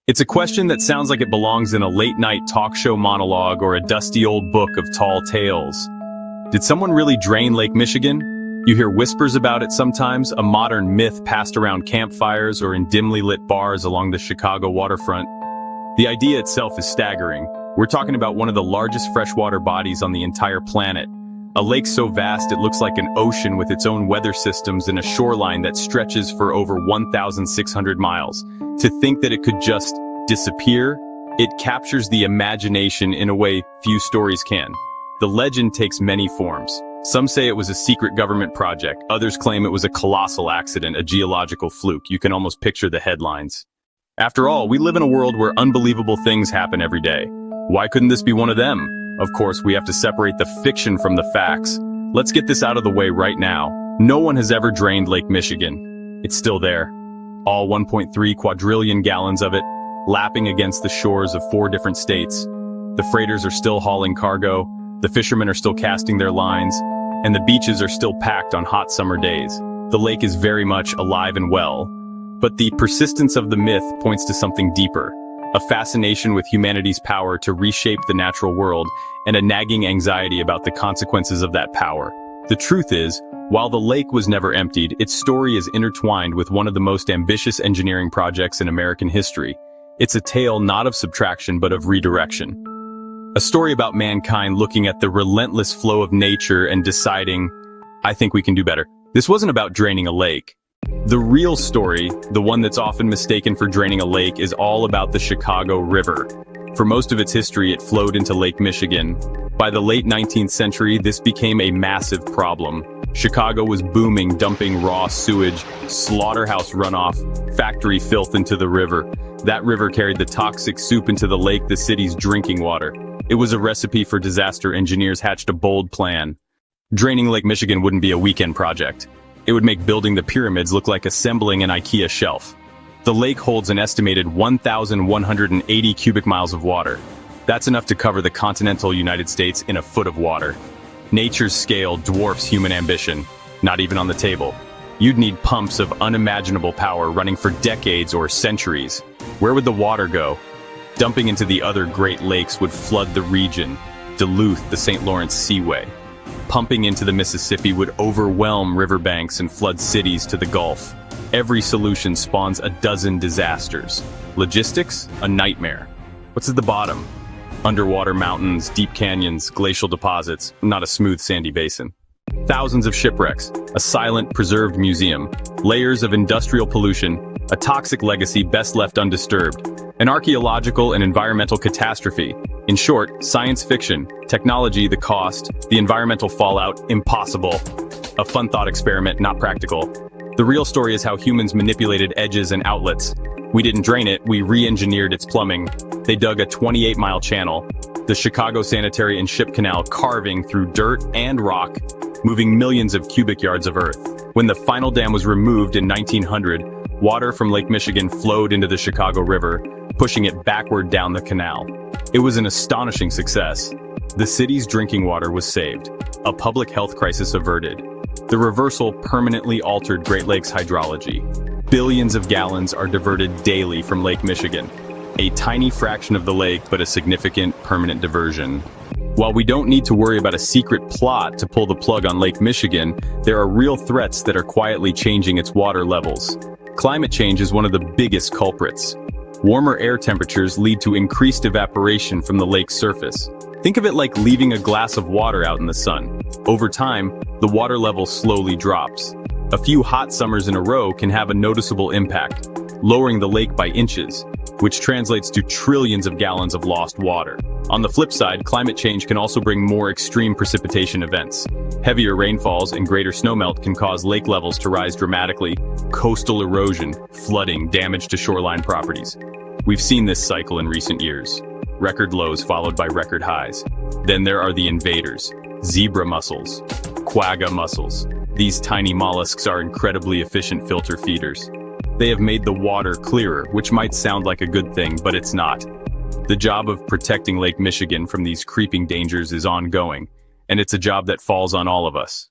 It's a question that sounds like it belongs in a late-night talk show monologue or a dusty old book of tall tales. Did someone really drain Lake Michigan? You hear whispers about it sometimes, a modern myth passed around campfires or in dimly lit bars along the Chicago waterfront. The idea itself is staggering. We're talking about one of the largest freshwater bodies on the entire planet. A lake so vast it looks like an ocean with its own weather systems and a shoreline that stretches for over 1,600 miles. To think that it could just disappear, it captures the imagination in a way few stories can. The legend takes many forms. Some say it was a secret government project. Others claim it was a colossal accident, a geological fluke. You can almost picture the headlines. After all, we live in a world where unbelievable things happen every day. Why couldn't this be one of them? Of course, we have to separate the fiction from the facts. Let's get this out of the way right now. No one has ever drained Lake Michigan. It's still there. All 1.3 quadrillion gallons of it, lapping against the shores of 4 different states. The freighters are still hauling cargo, the fishermen are still casting their lines, and the beaches are still packed on hot summer days. The lake is very much alive and well, but the persistence of the myth points to something deeper, a fascination with humanity's power to reshape the natural world and a nagging anxiety about the consequences of that power. The truth is, while the lake was never emptied, its story is intertwined with one of the most ambitious engineering projects in American history. It's a tale not of subtraction but of redirection. A story about mankind looking at the relentless flow of nature and deciding, I think we can do better. This wasn't about draining a lake. The real story, the one that's often mistaken for draining a lake, is all about the Chicago River. For most of its history, it flowed into Lake Michigan. By the late 19th century, this became a massive problem. Chicago was booming, dumping raw sewage, slaughterhouse runoff, factory filth into the river. That river carried the toxic soup into the lake, the city's drinking water. It was a recipe for disaster. Engineers hatched a bold plan. Draining Lake Michigan wouldn't be a weekend project. It would make building the pyramids look like assembling an IKEA shelf. The lake holds an estimated 1,180 cubic miles of water. That's enough to cover the continental United States in a foot of water. Nature's scale dwarfs human ambition, not even on the table. You'd need pumps of unimaginable power running for decades or centuries. Where would the water go? Dumping into the other Great Lakes would flood the region, Duluth, the St. Lawrence Seaway. Pumping into the Mississippi would overwhelm riverbanks and flood cities to the Gulf. Every solution spawns a dozen disasters. Logistics? A nightmare. What's at the bottom? Underwater mountains, deep canyons, glacial deposits, not a smooth sandy basin. Thousands of shipwrecks, a silent, preserved museum, layers of industrial pollution, a toxic legacy best left undisturbed, an archaeological and environmental catastrophe. In short, science fiction, technology, the cost, the environmental fallout, impossible. A fun thought experiment, not practical. The real story is how humans manipulated edges and outlets. We didn't drain it, we re-engineered its plumbing. They dug a 28-mile channel, the Chicago Sanitary and Ship Canal, carving through dirt and rock, moving millions of cubic yards of earth. When the final dam was removed in 1900, water from Lake Michigan flowed into the Chicago River, pushing it backward down the canal. It was an astonishing success. The city's drinking water was saved, a public health crisis averted. The reversal permanently altered Great Lakes hydrology. Billions of gallons are diverted daily from Lake Michigan. A tiny fraction of the lake, but a significant permanent diversion. While we don't need to worry about a secret plot to pull the plug on Lake Michigan, there are real threats that are quietly changing its water levels. Climate change is one of the biggest culprits. Warmer air temperatures lead to increased evaporation from the lake's surface. Think of it like leaving a glass of water out in the sun. Over time, the water level slowly drops. A few hot summers in a row can have a noticeable impact, lowering the lake by inches, which translates to trillions of gallons of lost water. On the flip side, climate change can also bring more extreme precipitation events. Heavier rainfalls and greater snowmelt can cause lake levels to rise dramatically, coastal erosion, flooding, damage to shoreline properties. We've seen this cycle in recent years. Record lows followed by record highs. Then there are the invaders, zebra mussels, quagga mussels. These tiny mollusks are incredibly efficient filter feeders. They have made the water clearer, which might sound like a good thing, but it's not. The job of protecting Lake Michigan from these creeping dangers is ongoing, and it's a job that falls on all of us.